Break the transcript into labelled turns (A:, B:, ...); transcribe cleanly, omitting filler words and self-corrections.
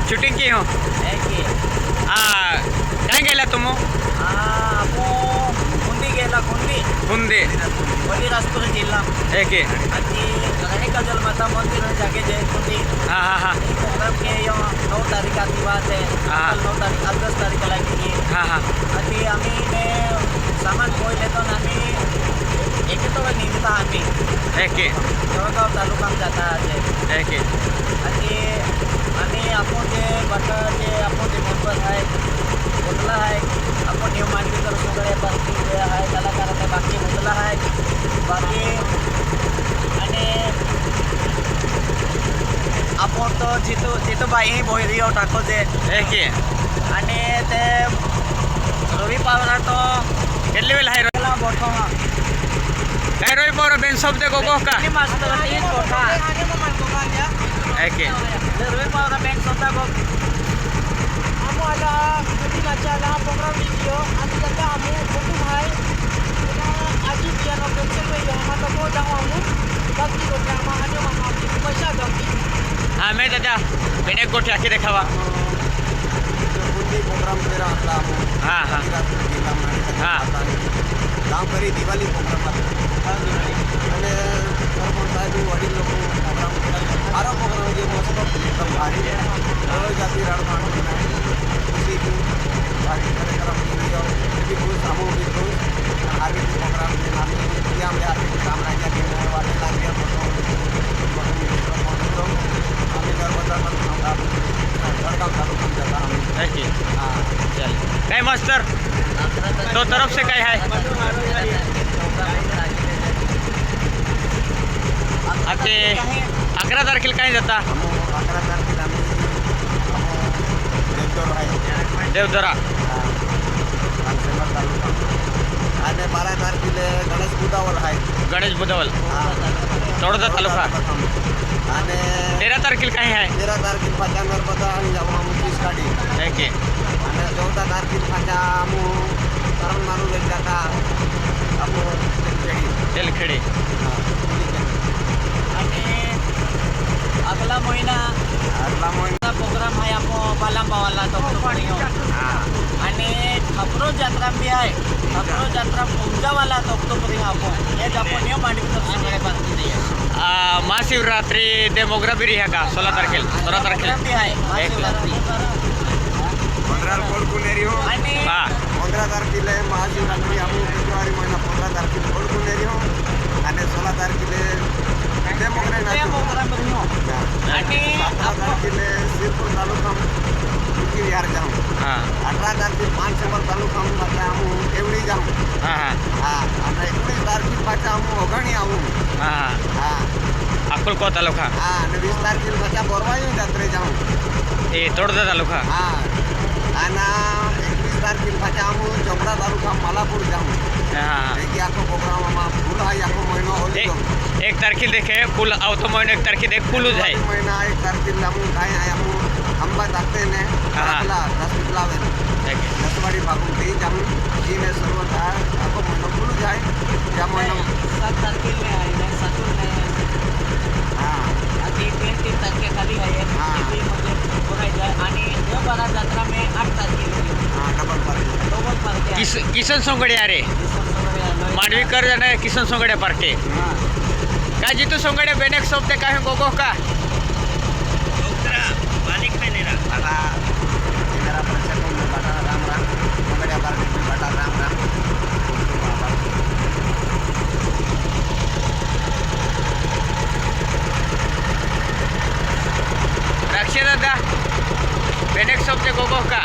A: shooting की हो काय गेला तुम बुंदी
B: राजपुर जिल्हा
A: एक
B: आणि गणेश जन्माचा मंदिर जागे जय कुंडी प्रोग्राम के 9 तारीख आदिवास है 9 तारीख 10 तारीखला की आणि आम्ही ने सामान पोय लेतो आम्ही एक तो निघता आम्ही
A: एक
B: जळगाव तालुका जाता आहे
A: एक
B: आणि आम्ही आपण जे बटर जे आपण जे मेंबर आहे कुठला आहे आपण न्यू मांडवीकर सगळे बाकी जे आहे कलाकार आहे बाकी कुठला आहे बाकी आणि आपण तो जिथं बाई बोयरियो टाकोचे
A: एक
B: आणि ते रवी पावरा तो
A: કેટલી વેલ હાઈ
B: त्याला बोठो
A: काय रोई पावर बेन सब देखो को का
B: मास्टर तीन बोठा
A: एक
B: रवी पावरा बँक स्वतः गो
C: आम्हाला नदीनाच्याला प्रोग्राम दियो आणि त्याचा आम्ही कुटुंब आहे आजी बियानो पेन्शन वेयो आम्हाला तो जाऊ आम्ही बाकी गोटे आम्हा आणि आम्ही पैसा जाऊ
A: हाँ मैं दादा बेने गोठी आखी देखावा
B: प्रोग्राम केला आपला
A: हाँ हाँ हाँ
B: गाव करी दिवाळी प्रोग्राम आणि सरपंच साहेब वडील लोक प्रोग्राम केला सारा प्रोग्राम जे मस्त एकदम भारी आहे जाती राडमाण खुशी की भारी कार्यक्रम केला भी खुश हम भी खुश आगे प्रोग्राम के नाम से हम यहाँ पे काम रह गया कि वाले लाग गया आम्ही जळगाव तालुका जाता आम्ही
A: चल काय मास्टर दो तरफ से काय है आपके 11 तारखेला काय जाता
B: 11 तारखेला आम्ही
A: देवदरा
B: आणि 12 तारखेला गणेश बुधावल आहे
A: गणेश बुधवल तळोदा तालुका
B: आणि
A: 13 तारखेला काय आहे
B: 13 तारखेला पाचांगर बता आणि जाऊ मुकीस गाडी
A: एक
B: आणि 14 तारखेला पाचा आमू करण मारू ले जाता आपण
A: तेलखेडी
B: आणि अगला महिना प्रोग्राम आहे आपण बालांबावाला आणि खपरो जत्रा भी आहे खपरो जत्रा पुंजावाला तोक्तोपुरी आपण हे आपण न्यू मांडवीकर सगळे बातमी
A: महाशिवरात्री ते मोगरा बिरी है का 16 तारखेला
B: भी आहे महाशिवरात्री 15 कोलकुनेरी हो आणि 15 तारखेला महाशिवरात्री आपण फेब्रुवारी महिना 15 तारखेला कोलकुनेरी हो आणि 16 तारखेला ते मोगरा बिरी हो आणि 17 तारखेला सिरपूर तालुका विहार जाऊ 18 तारखेला मानसेवर तालुका आम्ही एवढी जाऊ आणि 19 तारखेला पाचा आम्ही ओघाणी आऊ
A: अक्कलकोट तालुका
B: आणि 20 तारखेला पाचा बोरवाई जत्रे जाऊ
A: ए तळोदा तालुका
B: आणि 21 तारखेला पाचा आम्ही जमरा तालुका मालापूर जाऊ याको प्रोग्राम आम्हा फुल आहे याको महिना होली
A: 1 तारखेला देखे फुल आवतो महिना 1 तारखेला देख फुल आहे
B: महिना 1 तारखेला आम्ही काय आहे आम्ही आंबा टाकते ने रसगुल्ला रसवाडी भागून ते जाऊन जीने सर्व याको महिना फुल आहे या महिना 7 तारखेला आहे ना 7 आणि 3 तारखेखाली आहे म्हणजे बघायचं आणि देवबारा जत्रा में 8 तारखेला डबल पार्टी
A: किसन सोंगडे अरे मांडवीकर जने किसन सोंगडे पार्टी काय जितू सोंगडे बेनेक सोबते काय गोगो का
B: मालिक में नहीं रहा मेरा परिचय को बता राम राम सोंगड़िया पार्टी में बता राम राम
A: रक्षे दादा बेनेक सोबते गोगो का